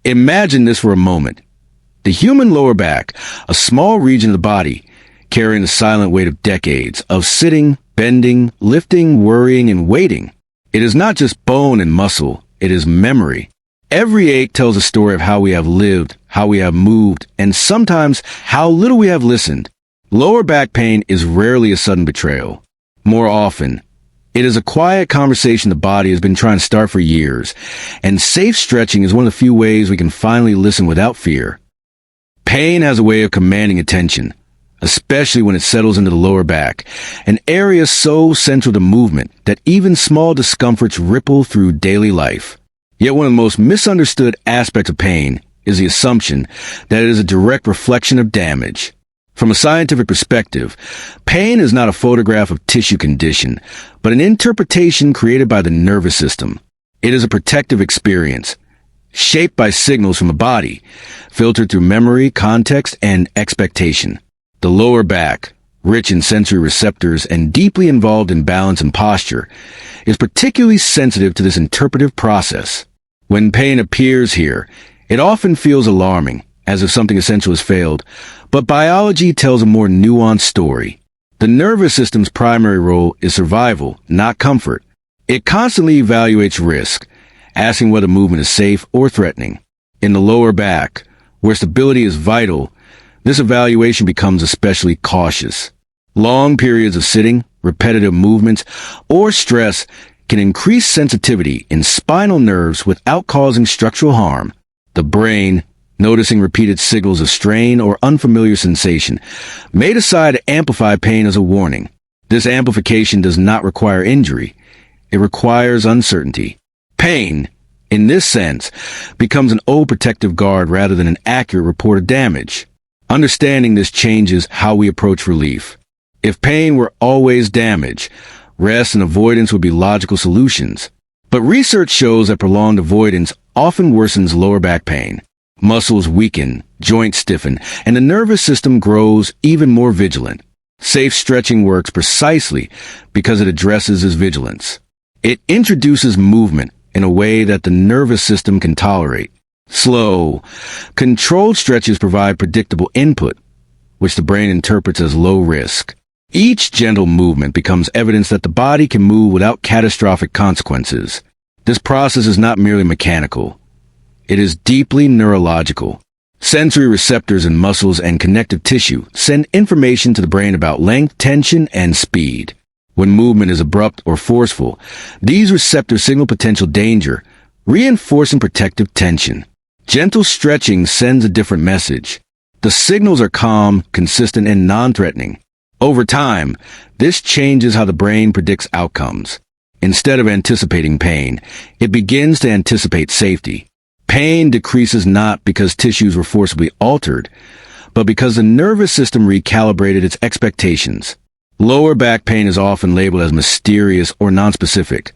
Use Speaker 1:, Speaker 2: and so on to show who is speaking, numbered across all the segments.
Speaker 1: Imagine this for a moment. The human lower back, a small region of the body, carrying the silent weight of decades of sitting, bending, lifting, worrying, and waiting. It is not just bone and muscle, it is memory. Every ache tells a story of how we have lived, how we have moved, and sometimes how little we have listened. Lower back pain is rarely a sudden betrayal. More often, it is a quiet conversation the body has been trying to start for years, and safe stretching is one of the few ways we can finally listen without fear. Pain has a way of commanding attention, especially when it settles into the lower back, an area so central to movement that even small discomforts ripple through daily life. Yet one of the most misunderstood aspects of pain is the assumption that it is a direct reflection of damage. From a scientific perspective, pain is not a photograph of tissue condition, but an interpretation created by the nervous system. It is a protective experience, shaped by signals from the body, filtered through memory, context, and expectation. The lower back, rich in sensory receptors and deeply involved in balance and posture, is particularly sensitive to this interpretive process. When pain appears here, it often feels alarming, as if something essential has failed, but biology tells a more nuanced story. The nervous system's primary role is survival, not comfort. It constantly evaluates risk, asking whether movement is safe or threatening. In the lower back, where stability is vital, this evaluation becomes especially cautious. Long periods of sitting, repetitive movements, or stress can increase sensitivity in spinal nerves without causing structural harm. The brain, noticing repeated signals of strain or unfamiliar sensation, may decide to amplify pain as a warning. This amplification does not require injury. It requires uncertainty. Pain, in this sense, becomes an overprotective guard rather than an accurate report of damage. Understanding this changes how we approach relief. If pain were always damage, rest and avoidance would be logical solutions. But research shows that prolonged avoidance often worsens lower back pain. Muscles weaken, joints stiffen, and the nervous system grows even more vigilant. Safe stretching works precisely because it addresses this vigilance. It introduces movement in a way that the nervous system can tolerate. Slow, controlled stretches provide predictable input, which the brain interprets as low risk. Each gentle movement becomes evidence that the body can move without catastrophic consequences. This process is not merely mechanical. It is deeply neurological. Sensory receptors in muscles and connective tissue send information to the brain about length, tension, and speed. When movement is abrupt or forceful, these receptors signal potential danger, reinforcing protective tension. Gentle stretching sends a different message. The signals are calm, consistent, and non-threatening. Over time, this changes how the brain predicts outcomes. Instead of anticipating pain, it begins to anticipate safety. Pain decreases not because tissues were forcibly altered, but because the nervous system recalibrated its expectations. Lower back pain is often labeled as mysterious or nonspecific,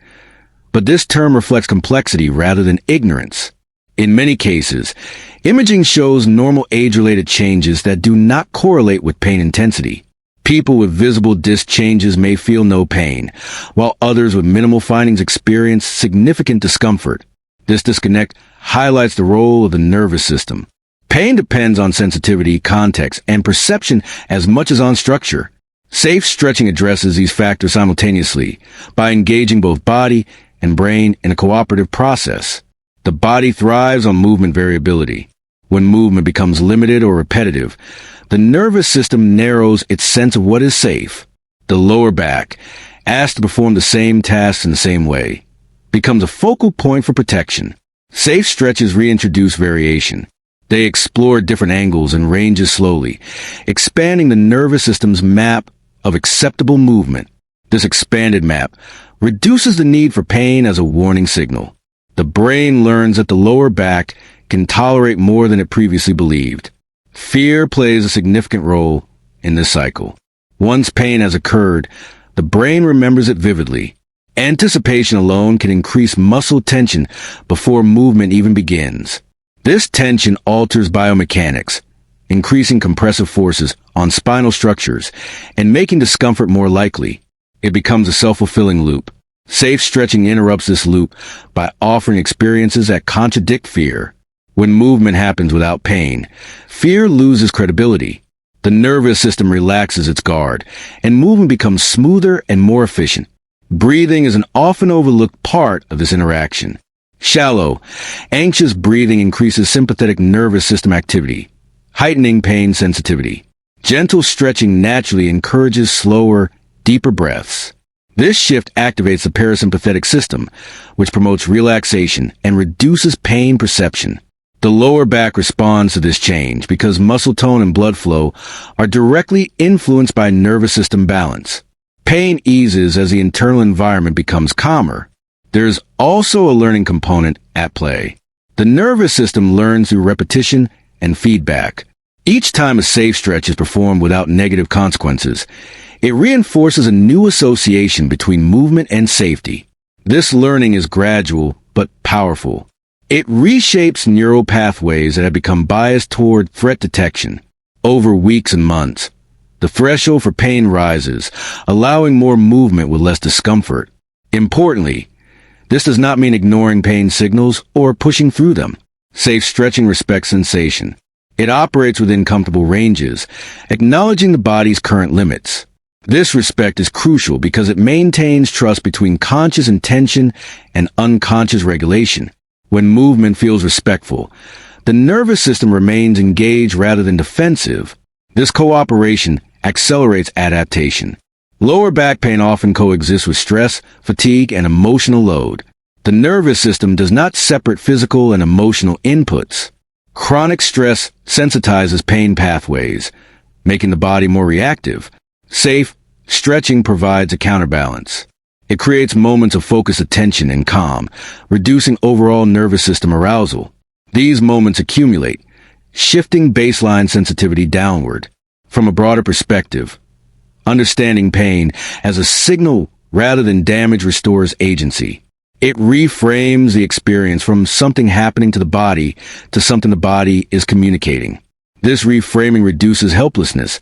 Speaker 1: but this term reflects complexity rather than ignorance. In many cases, imaging shows normal age-related changes that do not correlate with pain intensity. People with visible disc changes may feel no pain, while others with minimal findings experience significant discomfort. This disconnect highlights the role of the nervous system. Pain depends on sensitivity, context, and perception as much as on structure. Safe stretching addresses these factors simultaneously by engaging both body and brain in a cooperative process. The body thrives on movement variability. When movement becomes limited or repetitive, the nervous system narrows its sense of what is safe. The lower back, asked to perform the same tasks in the same way, becomes a focal point for protection. Safe stretches reintroduce variation. They explore different angles and ranges slowly, expanding the nervous system's map of acceptable movement. This expanded map reduces the need for pain as a warning signal. The brain learns that the lower back can tolerate more than it previously believed. Fear plays a significant role in this cycle. Once pain has occurred, the brain remembers it vividly. Anticipation alone can increase muscle tension before movement even begins. This tension alters biomechanics, increasing compressive forces on spinal structures and making discomfort more likely. It becomes a self-fulfilling loop. Safe stretching interrupts this loop by offering experiences that contradict fear. When movement happens without pain, fear loses credibility. The nervous system relaxes its guard, and movement becomes smoother and more efficient. Breathing is an often overlooked part of this interaction. Shallow, anxious breathing increases sympathetic nervous system activity, heightening pain sensitivity. Gentle stretching naturally encourages slower, deeper breaths. This shift activates the parasympathetic system, which promotes relaxation and reduces pain perception. The lower back responds to this change because muscle tone and blood flow are directly influenced by nervous system balance. Pain eases as the internal environment becomes calmer. There's also a learning component at play. The nervous system learns through repetition and feedback. Each time a safe stretch is performed without negative consequences, it reinforces a new association between movement and safety. This learning is gradual but powerful. It reshapes neural pathways that have become biased toward threat detection. Over weeks and months, the threshold for pain rises, allowing more movement with less discomfort. Importantly, this does not mean ignoring pain signals or pushing through them. Safe stretching respects sensation. It operates within comfortable ranges, acknowledging the body's current limits. This respect is crucial because it maintains trust between conscious intention and unconscious regulation. When movement feels respectful, the nervous system remains engaged rather than defensive. This cooperation accelerates adaptation. Lower back pain often coexists with stress, fatigue, and emotional load. The nervous system does not separate physical and emotional inputs. Chronic stress sensitizes pain pathways, making the body more reactive. Safe stretching provides a counterbalance. It creates moments of focused attention and calm, reducing overall nervous system arousal. These moments accumulate, shifting baseline sensitivity downward. From a broader perspective, understanding pain as a signal rather than damage restores agency. It reframes the experience from something happening to the body to something the body is communicating. This reframing reduces helplessness,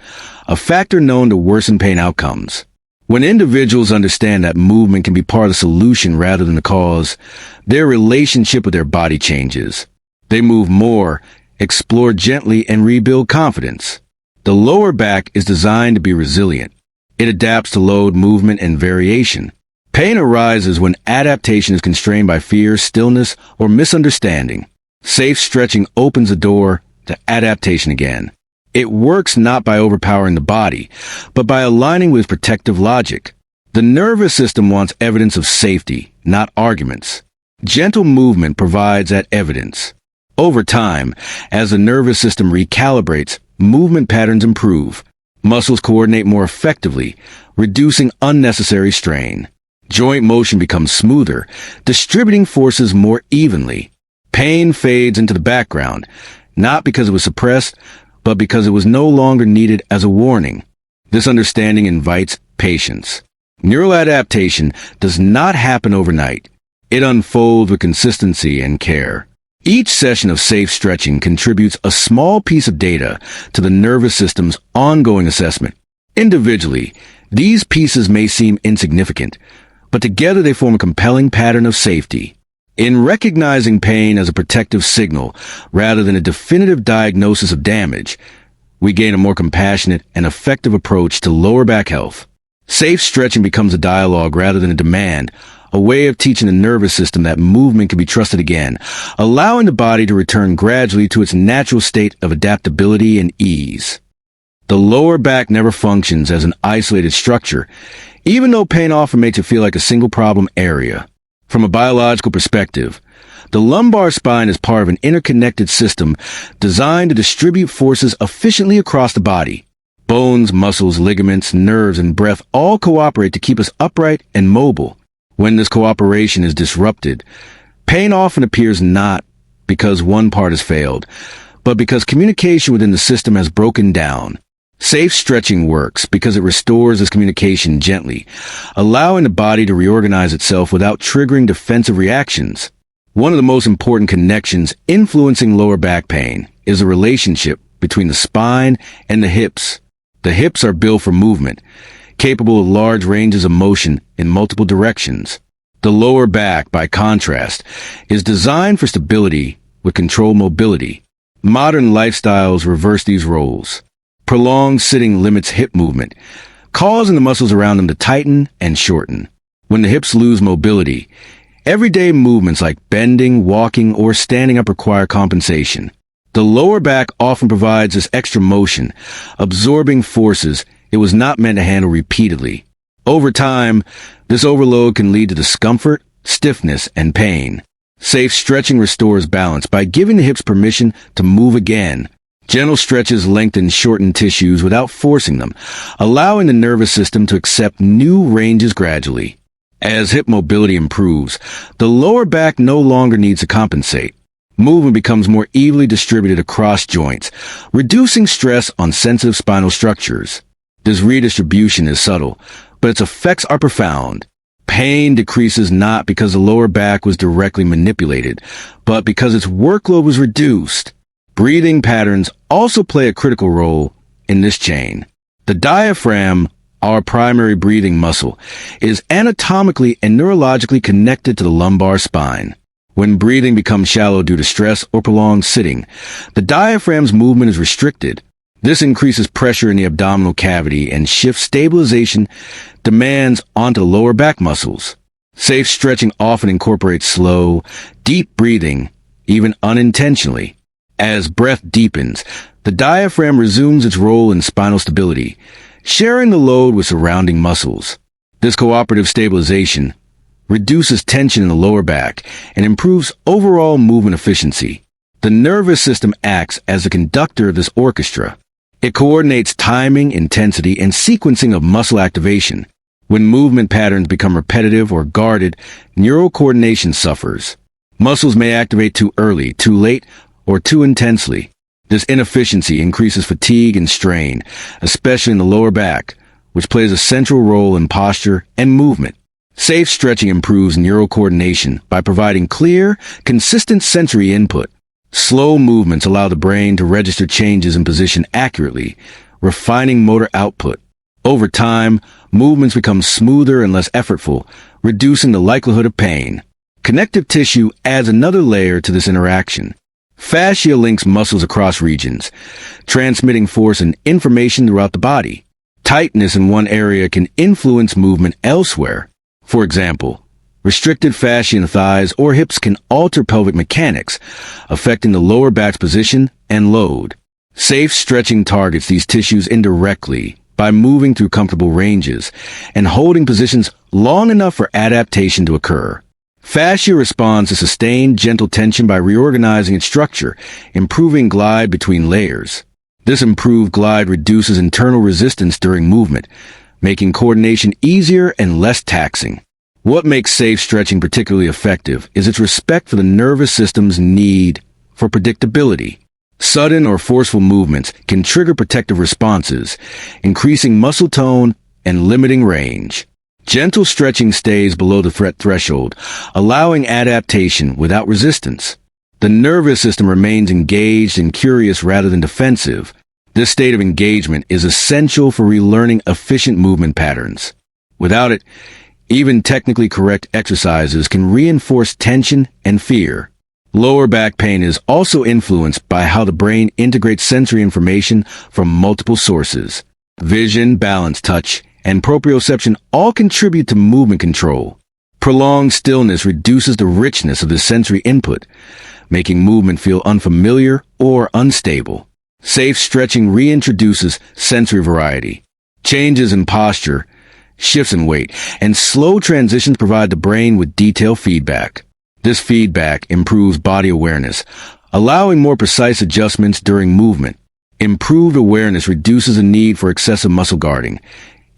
Speaker 1: a factor known to worsen pain outcomes. When individuals understand that movement can be part of the solution rather than the cause, their relationship with their body changes. They move more, explore gently, and rebuild confidence. The lower back is designed to be resilient. It adapts to load, movement, and variation. Pain arises when adaptation is constrained by fear, stillness, or misunderstanding. Safe stretching opens the door to adaptation again. It works not by overpowering the body, but by aligning with protective logic. The nervous system wants evidence of safety, not arguments. Gentle movement provides that evidence. Over time, as the nervous system recalibrates, movement patterns improve. Muscles coordinate more effectively, reducing unnecessary strain. Joint motion becomes smoother, distributing forces more evenly. Pain fades into the background, not because it was suppressed, but because it was no longer needed as a warning. This understanding invites patience. Neural adaptation does not happen overnight. It unfolds with consistency and care. Each session of safe stretching contributes a small piece of data to the nervous system's ongoing assessment. Individually, these pieces may seem insignificant, but together they form a compelling pattern of safety. In recognizing pain as a protective signal rather than a definitive diagnosis of damage, we gain a more compassionate and effective approach to lower back health. Safe stretching becomes a dialogue rather than a demand, a way of teaching the nervous system that movement can be trusted again, allowing the body to return gradually to its natural state of adaptability and ease. The lower back never functions as an isolated structure, even though pain often makes it feel like a single problem area. From a biological perspective, the lumbar spine is part of an interconnected system designed to distribute forces efficiently across the body. Bones, muscles, ligaments, nerves, and breath all cooperate to keep us upright and mobile. When this cooperation is disrupted, pain often appears not because one part has failed, but because communication within the system has broken down. Safe stretching works because it restores this communication gently, allowing the body to reorganize itself without triggering defensive reactions. One of the most important connections influencing lower back pain is the relationship between the spine and the hips. The hips are built for movement, capable of large ranges of motion in multiple directions. The lower back, by contrast, is designed for stability, with controlled mobility. Modern lifestyles reverse these roles. Prolonged sitting limits hip movement, causing the muscles around them to tighten and shorten. When the hips lose mobility, everyday movements like bending, walking, or standing up require compensation. The lower back often provides this extra motion, absorbing forces it was not meant to handle repeatedly. Over time, this overload can lead to discomfort, stiffness, and pain. Safe stretching restores balance by giving the hips permission to move again. Gentle stretches lengthen shortened tissues without forcing them, allowing the nervous system to accept new ranges gradually. As hip mobility improves, the lower back no longer needs to compensate. Movement becomes more evenly distributed across joints, reducing stress on sensitive spinal structures. This redistribution is subtle, but its effects are profound. Pain decreases not because the lower back was directly manipulated, but because its workload was reduced. Breathing patterns also play a critical role in this chain. The diaphragm, our primary breathing muscle, is anatomically and neurologically connected to the lumbar spine. When breathing becomes shallow due to stress or prolonged sitting, the diaphragm's movement is restricted. This increases pressure in the abdominal cavity and shifts stabilization demands onto the lower back muscles. Safe stretching often incorporates slow, deep breathing, even unintentionally. As breath deepens, the diaphragm resumes its role in spinal stability, sharing the load with surrounding muscles. This cooperative stabilization reduces tension in the lower back and improves overall movement efficiency. The nervous system acts as the conductor of this orchestra. It coordinates timing, intensity, and sequencing of muscle activation. When movement patterns become repetitive or guarded, neural coordination suffers. Muscles may activate too early, too late, or too intensely. This inefficiency increases fatigue and strain, especially in the lower back, which plays a central role in posture and movement. Safe stretching improves neural coordination by providing clear, consistent sensory input. Slow movements allow the brain to register changes in position accurately, refining motor output. Over time, movements become smoother and less effortful, reducing the likelihood of pain. Connective tissue adds another layer to this interaction. Fascia links muscles across regions, transmitting force and information throughout the body. Tightness in one area can influence movement elsewhere. For example, restricted fascia in thighs or hips can alter pelvic mechanics, affecting the lower back's position and load. Safe stretching targets these tissues indirectly by moving through comfortable ranges and holding positions long enough for adaptation to occur. Fascia responds to sustained, gentle tension by reorganizing its structure, improving glide between layers. This improved glide reduces internal resistance during movement, making coordination easier and less taxing. What makes safe stretching particularly effective is its respect for the nervous system's need for predictability. Sudden or forceful movements can trigger protective responses, increasing muscle tone and limiting range. Gentle stretching stays below the threat threshold, allowing adaptation without resistance. The nervous system remains engaged and curious rather than defensive. This state of engagement is essential for relearning efficient movement patterns. Without it, even technically correct exercises can reinforce tension and fear. Lower back pain is also influenced by how the brain integrates sensory information from multiple sources. Vision, balance, touch, and proprioception all contribute to movement control. Prolonged stillness reduces the richness of the sensory input, making movement feel unfamiliar or unstable. Safe stretching reintroduces sensory variety. Changes in posture, shifts in weight, and slow transitions provide the brain with detailed feedback. This feedback improves body awareness, allowing more precise adjustments during movement. Improved awareness reduces the need for excessive muscle guarding,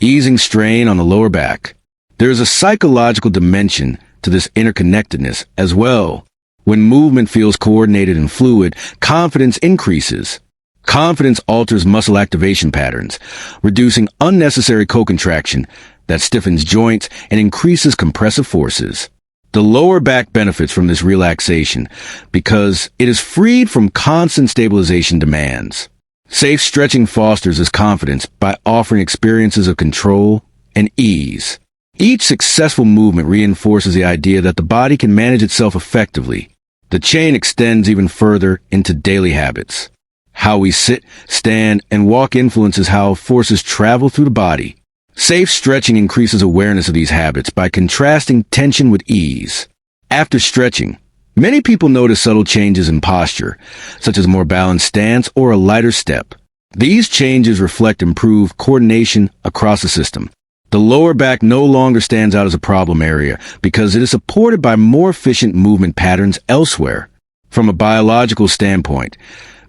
Speaker 1: easing strain on the lower back. There is a psychological dimension to this interconnectedness as well. When movement feels coordinated and fluid, confidence increases. Confidence alters muscle activation patterns, reducing unnecessary co-contraction that stiffens joints and increases compressive forces. The lower back benefits from this relaxation because it is freed from constant stabilization demands. Safe stretching fosters this confidence by offering experiences of control and ease. Each successful movement reinforces the idea that the body can manage itself effectively. The chain extends even further into daily habits. How we sit, stand, and walk influences how forces travel through the body. Safe stretching increases awareness of these habits by contrasting tension with ease. After stretching, many people notice subtle changes in posture, such as a more balanced stance or a lighter step. These changes reflect improved coordination across the system. The lower back no longer stands out as a problem area because it is supported by more efficient movement patterns elsewhere. From a biological standpoint,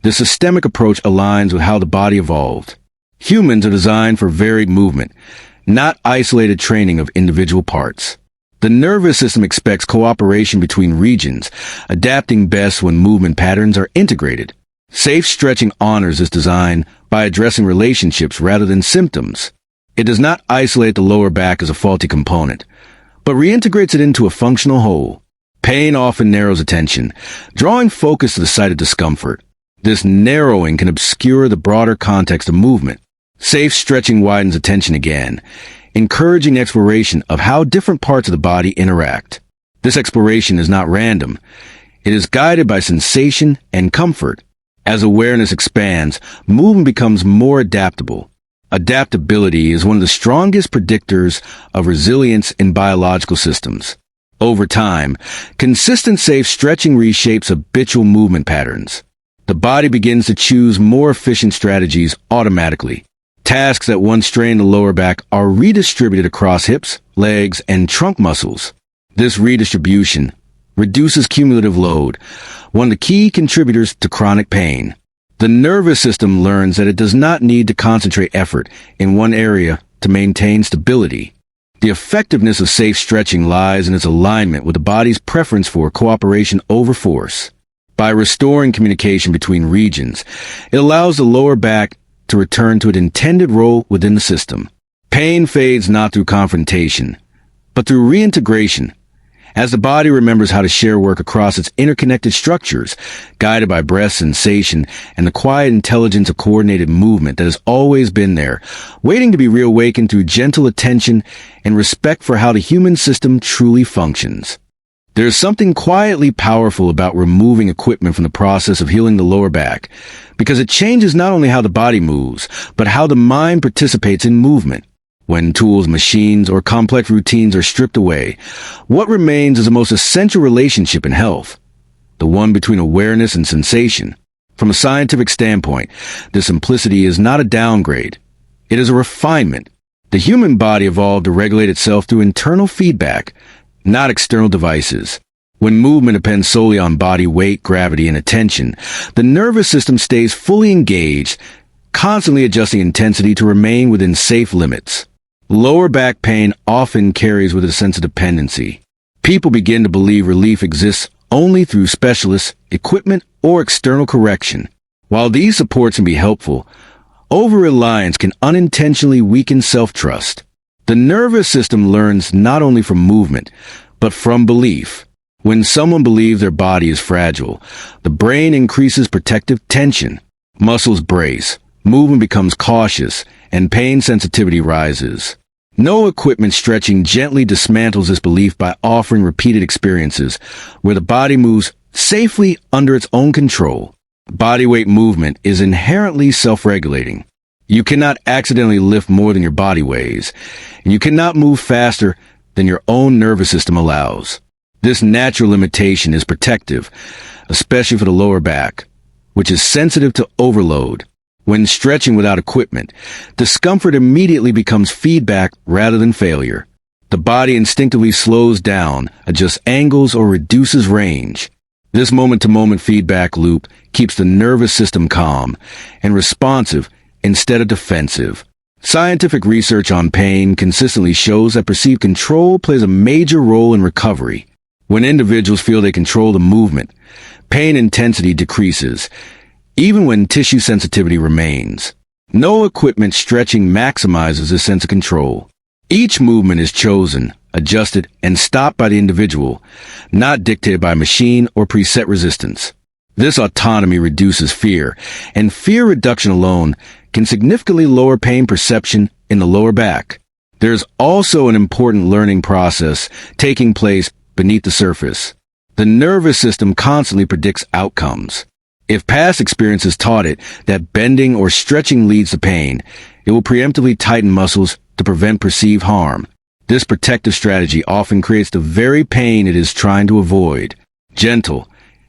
Speaker 1: the systemic approach aligns with how the body evolved. Humans are designed for varied movement, not isolated training of individual parts. The nervous system expects cooperation between regions, adapting best when movement patterns are integrated. Safe stretching honors this design by addressing relationships rather than symptoms. It does not isolate the lower back as a faulty component, but reintegrates it into a functional whole. Pain often narrows attention, drawing focus to the site of discomfort. This narrowing can obscure the broader context of movement. Safe stretching widens attention again, encouraging exploration of how different parts of the body interact. This exploration is not random. It is guided by sensation and comfort. As awareness expands, movement becomes more adaptable. Adaptability is one of the strongest predictors of resilience in biological systems. Over time, consistent safe stretching reshapes habitual movement patterns. The body begins to choose more efficient strategies automatically. Tasks that once strained the lower back are redistributed across hips, legs, and trunk muscles. This redistribution reduces cumulative load, one of the key contributors to chronic pain. The nervous system learns that it does not need to concentrate effort in one area to maintain stability. The effectiveness of safe stretching lies in its alignment with the body's preference for cooperation over force. By restoring communication between regions, it allows the lower back to return to its intended role within the system. Pain fades not through confrontation, but through reintegration. As the body remembers how to share work across its interconnected structures, guided by breath sensation and the quiet intelligence of coordinated movement that has always been there, waiting to be reawakened through gentle attention and respect for how the human system truly functions. There is something quietly powerful about removing equipment from the process of healing the lower back, because it changes not only how the body moves, but how the mind participates in movement. When tools, machines, or complex routines are stripped away, what remains is the most essential relationship in health, the one between awareness and sensation. From a scientific standpoint, this simplicity is not a downgrade. It is a refinement. The human body evolved to regulate itself through internal feedback, not external devices. When movement depends solely on body weight, gravity, and attention, the nervous system stays fully engaged, constantly adjusting intensity to remain within safe limits. Lower back pain often carries with it a sense of dependency. People begin to believe relief exists only through specialists, equipment, or external correction. While these supports can be helpful, over-reliance can unintentionally weaken self-trust. The nervous system learns not only from movement, but from belief. When someone believes their body is fragile, the brain increases protective tension. Muscles brace, movement becomes cautious, and pain sensitivity rises. No equipment stretching gently dismantles this belief by offering repeated experiences where the body moves safely under its own control. Body weight movement is inherently self-regulating. You cannot accidentally lift more than your body weighs, and you cannot move faster than your own nervous system allows. This natural limitation is protective, especially for the lower back, which is sensitive to overload. When stretching without equipment, discomfort immediately becomes feedback rather than failure. The body instinctively slows down, adjusts angles, or reduces range. This moment-to-moment feedback loop keeps the nervous system calm and responsive instead of defensive. Scientific research on pain consistently shows that perceived control plays a major role in recovery. When individuals feel they control the movement, pain intensity decreases, even when tissue sensitivity remains. No equipment stretching maximizes this sense of control. Each movement is chosen, adjusted, and stopped by the individual, not dictated by machine or preset resistance. This autonomy reduces fear, and fear reduction alone can significantly lower pain perception in the lower back. There's also an important learning process taking place beneath the surface. The nervous system constantly predicts outcomes. If past experiences taught it that bending or stretching leads to pain, it will preemptively tighten muscles to prevent perceived harm. This protective strategy often creates the very pain it is trying to avoid. Gentle,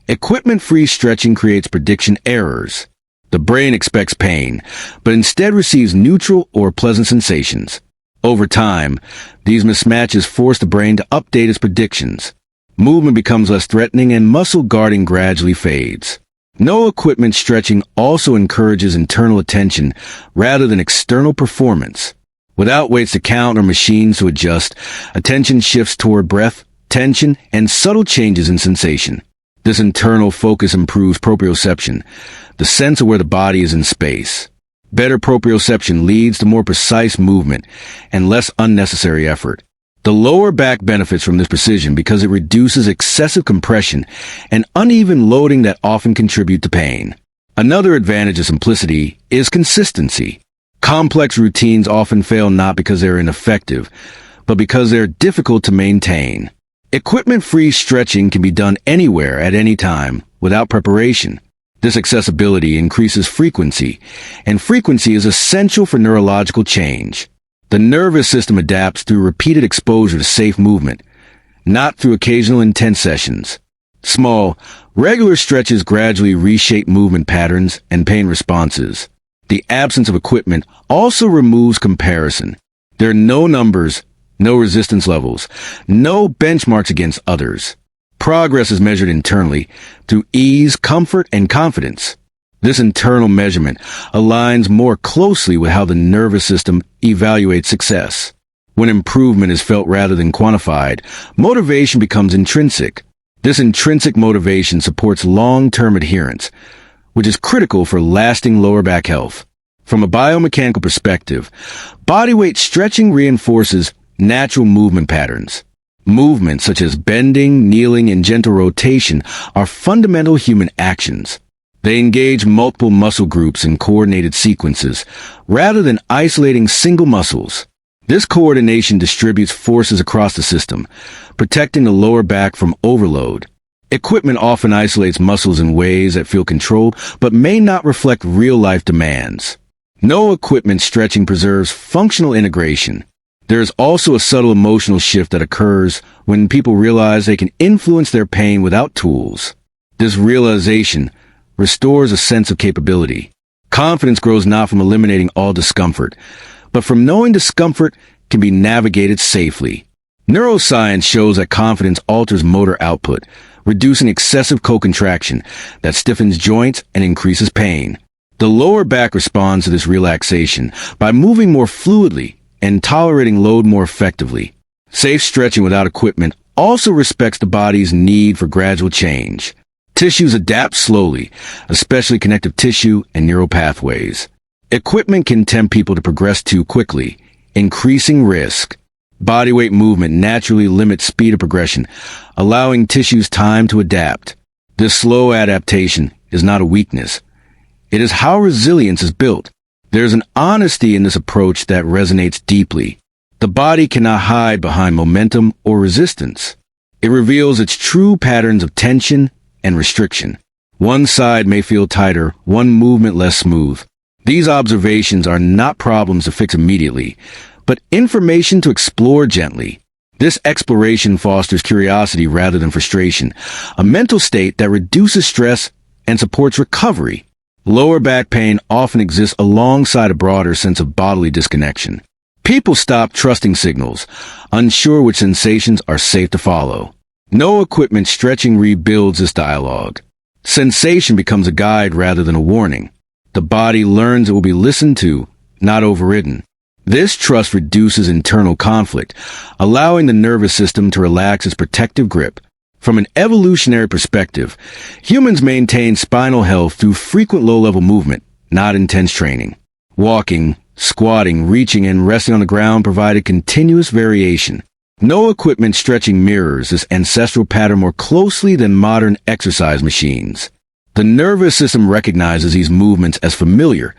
Speaker 1: equipment-free stretching creates prediction errors. The brain expects pain, but instead receives neutral or pleasant sensations. Over time, these mismatches force the brain to update its predictions. Movement becomes less threatening and muscle guarding gradually fades. No equipment stretching also encourages internal attention rather than external performance. Without weights to count or machines to adjust, attention shifts toward breath, tension, and subtle changes in sensation. This internal focus improves proprioception, the sense of where the body is in space. Better proprioception leads to more precise movement and less unnecessary effort. The lower back benefits from this precision because it reduces excessive compression and uneven loading that often contribute to pain. Another advantage of simplicity is consistency. Complex routines often fail not because they're ineffective, but because they're difficult to maintain. Equipment-free stretching can be done anywhere at any time without preparation. This accessibility increases frequency, and frequency is essential for neurological change. The nervous system adapts through repeated exposure to safe movement, not through occasional intense sessions. Small, regular stretches gradually reshape movement patterns and pain responses. The absence of equipment also removes comparison. There are no numbers, no resistance levels, no benchmarks against others. Progress is measured internally through ease, comfort, and confidence. This internal measurement aligns more closely with how the nervous system evaluates success. When improvement is felt rather than quantified, motivation becomes intrinsic. This intrinsic motivation supports long-term adherence, which is critical for lasting lower back health. From a biomechanical perspective, bodyweight stretching reinforces natural movement patterns. Movements such as bending, kneeling, and gentle rotation are fundamental human actions. They engage multiple muscle groups in coordinated sequences, rather than isolating single muscles. This coordination distributes forces across the system, protecting the lower back from overload. Equipment often isolates muscles in ways that feel controlled, but may not reflect real-life demands. No equipment stretching preserves functional integration. There is also a subtle emotional shift that occurs when people realize they can influence their pain without tools. This realization restores a sense of capability. Confidence grows not from eliminating all discomfort, but from knowing discomfort can be navigated safely. Neuroscience shows that confidence alters motor output, reducing excessive co-contraction that stiffens joints and increases pain. The lower back responds to this relaxation by moving more fluidly and tolerating load more effectively. Safe stretching without equipment also respects the body's need for gradual change. Tissues adapt slowly, especially connective tissue and neural pathways. Equipment can tempt people to progress too quickly, increasing risk. Bodyweight movement naturally limits speed of progression, allowing tissues time to adapt. This slow adaptation is not a weakness. It is how resilience is built. There's an honesty in this approach that resonates deeply. The body cannot hide behind momentum or resistance. It reveals its true patterns of tension and restriction. One side may feel tighter, one movement less smooth. These observations are not problems to fix immediately, but information to explore gently. This exploration fosters curiosity rather than frustration, a mental state that reduces stress and supports recovery. Lower back pain often exists alongside a broader sense of bodily disconnection. People stop trusting signals, unsure which sensations are safe to follow. No equipment stretching rebuilds this dialogue. Sensation becomes a guide rather than a warning. The body learns it will be listened to, not overridden. This trust reduces internal conflict, allowing the nervous system to relax its protective grip. From an evolutionary perspective, humans maintain spinal health through frequent low-level movement, not intense training. Walking, squatting, reaching, and resting on the ground provided continuous variation. No equipment stretching mirrors this ancestral pattern more closely than modern exercise machines. The nervous system recognizes these movements as familiar,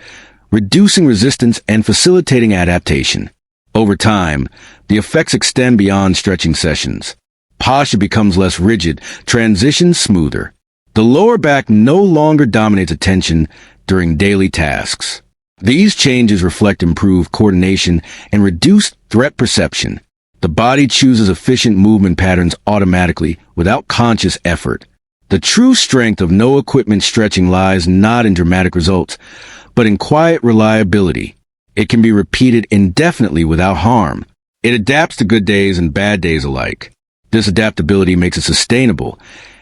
Speaker 1: reducing resistance and facilitating adaptation. Over time, the effects extend beyond stretching sessions. Posture becomes less rigid, transitions smoother. The lower back no longer dominates attention during daily tasks. These changes reflect improved coordination and reduced threat perception. The body chooses efficient movement patterns automatically, without conscious effort. The true strength of no-equipment stretching lies not in dramatic results, but in quiet reliability. It can be repeated indefinitely without harm. It adapts to good days and bad days alike. This adaptability makes it sustainable,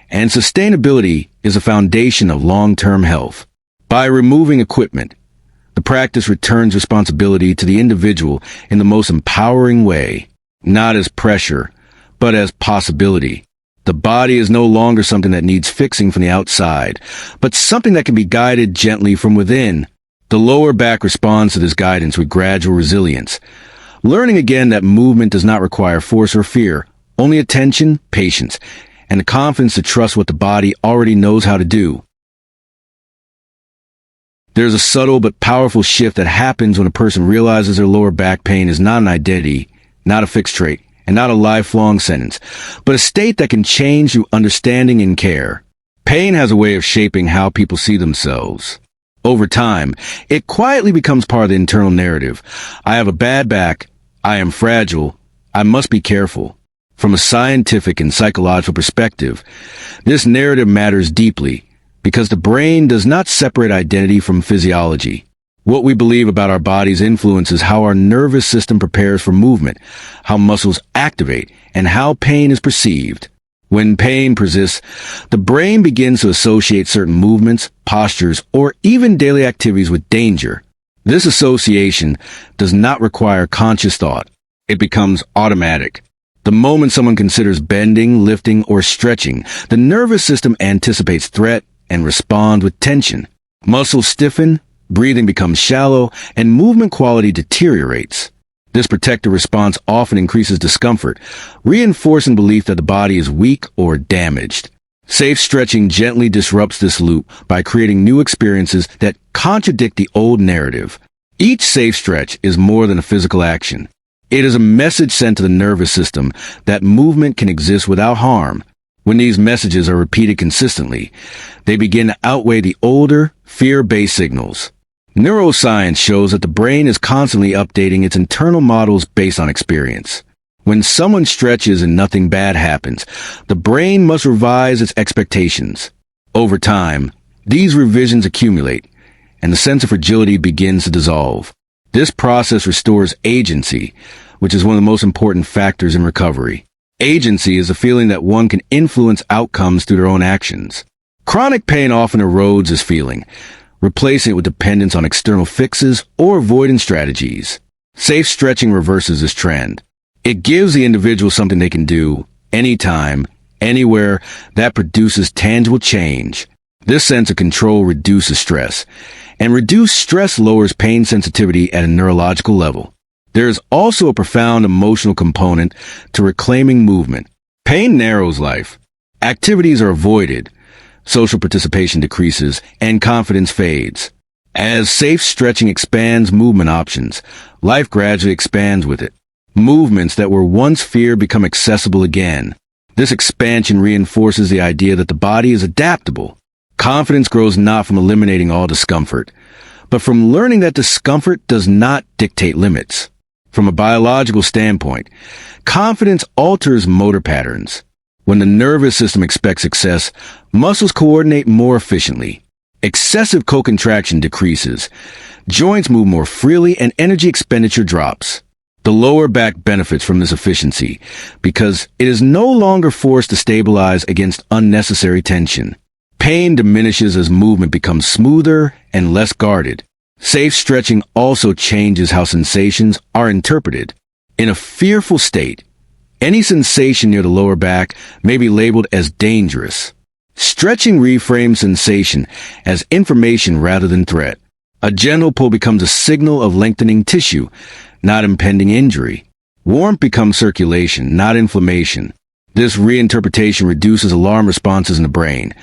Speaker 1: and sustainability is a foundation of long-term health. By removing equipment, the practice returns responsibility to the individual in the most empowering way, not as pressure, but as possibility. The body is no longer something that needs fixing from the outside, but something that can be guided gently from within. The lower back responds to this guidance with gradual resilience, learning again that movement does not require force or fear, only attention, patience, and the confidence to trust what the body already knows how to do. There's a subtle but powerful shift that happens when a person realizes their lower back pain is not an identity, not a fixed trait, and not a lifelong sentence, but a state that can change through understanding and care. Pain has a way of shaping how people see themselves. Over time, it quietly becomes part of the internal narrative. I have a bad back. I am fragile. I must be careful. From a scientific and psychological perspective, this narrative matters deeply because the brain does not separate identity from physiology. What we believe about our bodies influences how our nervous system prepares for movement, how muscles activate, and how pain is perceived. When pain persists, the brain begins to associate certain movements, postures, or even daily activities with danger. This association does not require conscious thought. It becomes automatic. The moment someone considers bending, lifting, or stretching, the nervous system anticipates threat and responds with tension. Muscles stiffen, breathing becomes shallow, and movement quality deteriorates. This protective response often increases discomfort, reinforcing belief that the body is weak or damaged. Safe stretching gently disrupts this loop by creating new experiences that contradict the old narrative. Each safe stretch is more than a physical action. It is a message sent to the nervous system that movement can exist without harm. When these messages are repeated consistently, they begin to outweigh the older, fear-based signals. Neuroscience shows that the brain is constantly updating its internal models based on experience. When someone stretches and nothing bad happens, the brain must revise its expectations. Over time, these revisions accumulate, and the sense of fragility begins to dissolve. This process restores agency, which is one of the most important factors in recovery. Agency is a feeling that one can influence outcomes through their own actions. Chronic pain often erodes this feeling, replacing it with dependence on external fixes or avoidance strategies. Safe stretching reverses this trend. It gives the individual something they can do, anytime, anywhere, that produces tangible change. This sense of control reduces stress, and reduced stress lowers pain sensitivity at a neurological level. There is also a profound emotional component to reclaiming movement. Pain narrows life. Activities are avoided. Social participation decreases, and confidence fades. As safe stretching expands movement options, life gradually expands with it. Movements that were once feared become accessible again. This expansion reinforces the idea that the body is adaptable. Confidence grows not from eliminating all discomfort, but from learning that discomfort does not dictate limits. From a biological standpoint, confidence alters motor patterns. When the nervous system expects success, muscles coordinate more efficiently. Excessive co-contraction decreases. Joints move more freely and energy expenditure drops. The lower back benefits from this efficiency because it is no longer forced to stabilize against unnecessary tension. Pain diminishes as movement becomes smoother and less guarded. Safe stretching also changes how sensations are interpreted. In a fearful state, any sensation near the lower back may be labeled as dangerous. Stretching reframes sensation as information rather than threat. A gentle pull becomes a signal of lengthening tissue, not impending injury. Warmth becomes circulation, not inflammation. This reinterpretation reduces alarm responses in the brain,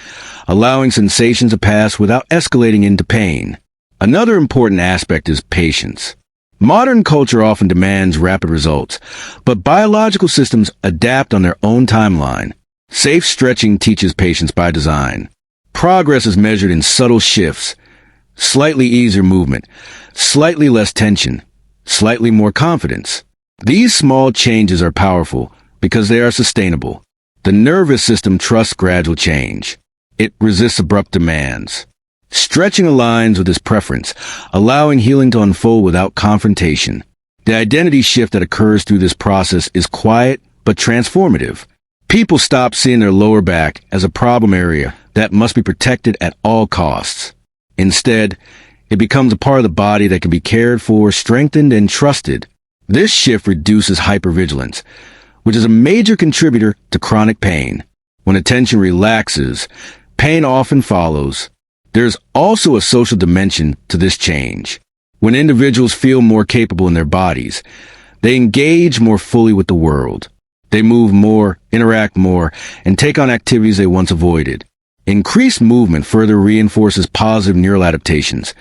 Speaker 1: allowing sensations to pass without escalating into pain. Another important aspect is patience. Modern culture often demands rapid results, but biological systems adapt on their own timeline. Safe stretching teaches patience by design. Progress is measured in subtle shifts, slightly easier movement, slightly less tension, slightly more confidence. These small changes are powerful because they are sustainable. The nervous system trusts gradual change. It resists abrupt demands. Stretching aligns with this preference, allowing healing to unfold without confrontation. The identity shift that occurs through this process is quiet but transformative. People stop seeing their lower back as a problem area that must be protected at all costs. Instead, it becomes a part of the body that can be cared for, strengthened, and trusted. This shift reduces hypervigilance, which is a major contributor to chronic pain. When attention relaxes, pain often follows. There's also a social dimension to this change. When individuals feel more capable in their bodies, they engage more fully with the world. They move more, interact more, and take on activities they once avoided. Increased movement further reinforces positive neural adaptations,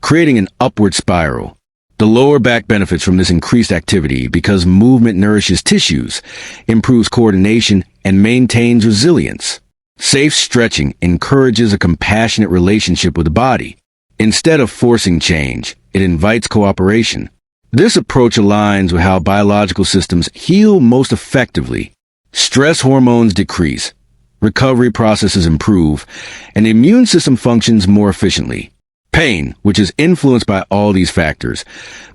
Speaker 1: creating an upward spiral. The lower back benefits from this increased activity because movement nourishes tissues, improves coordination, and maintains resilience. Safe stretching encourages a compassionate relationship with the body. Instead of forcing change, it invites cooperation. This approach aligns with how biological systems heal most effectively. Stress hormones decrease, recovery processes improve, and the immune system functions more efficiently. Pain, which is influenced by all these factors,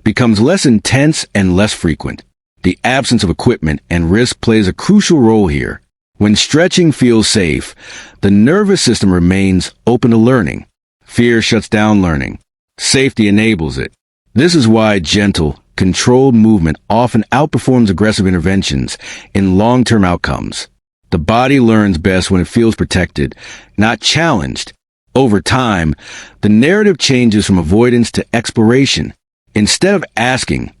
Speaker 1: becomes less intense and less frequent. The absence of equipment and risk plays a crucial role here. When stretching feels safe, the nervous system remains open to learning. Fear shuts down learning. Safety enables it. This is why gentle, controlled movement often outperforms aggressive interventions in long-term outcomes. The body learns best when it feels protected, not challenged. Over time, the narrative changes from avoidance to exploration. Instead of asking,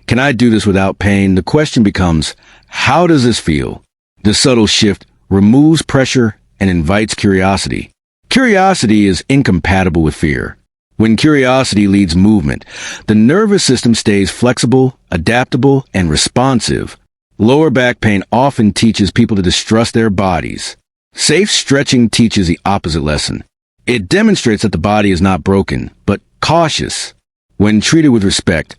Speaker 1: "Can I do this without pain?" the question becomes, "How does this feel?" The subtle shift removes pressure and invites curiosity. Curiosity is incompatible with fear. When curiosity leads movement, the nervous system stays flexible, adaptable, and responsive. Lower back pain often teaches people to distrust their bodies. Safe stretching teaches the opposite lesson. It demonstrates that the body is not broken, but cautious. When treated with respect,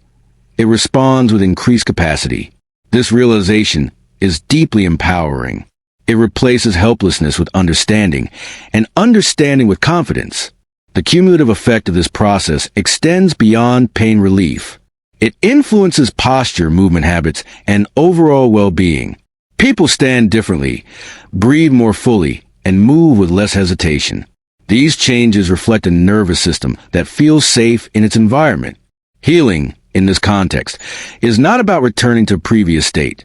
Speaker 1: it responds with increased capacity. This realization is deeply empowering. It replaces helplessness with understanding, and understanding with confidence. The cumulative effect of this process extends beyond pain relief. It influences posture, movement habits, and overall well-being. People stand differently, breathe more fully, and move with less hesitation. These changes reflect a nervous system that feels safe in its environment. Healing, in this context, is not about returning to a previous state,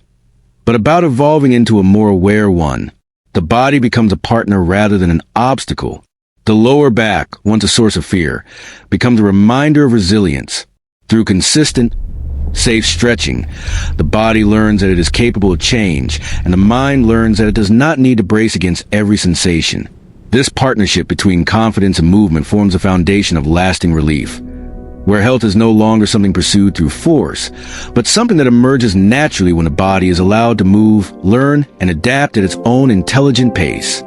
Speaker 1: but about evolving into a more aware one. The body becomes a partner rather than an obstacle. The lower back, once a source of fear, becomes a reminder of resilience. Through consistent, safe stretching, the body learns that it is capable of change, and the mind learns that it does not need to brace against every sensation. This partnership between confidence and movement forms a foundation of lasting relief, where health is no longer something pursued through force, but something that emerges naturally when the body is allowed to move, learn, and adapt at its own intelligent pace.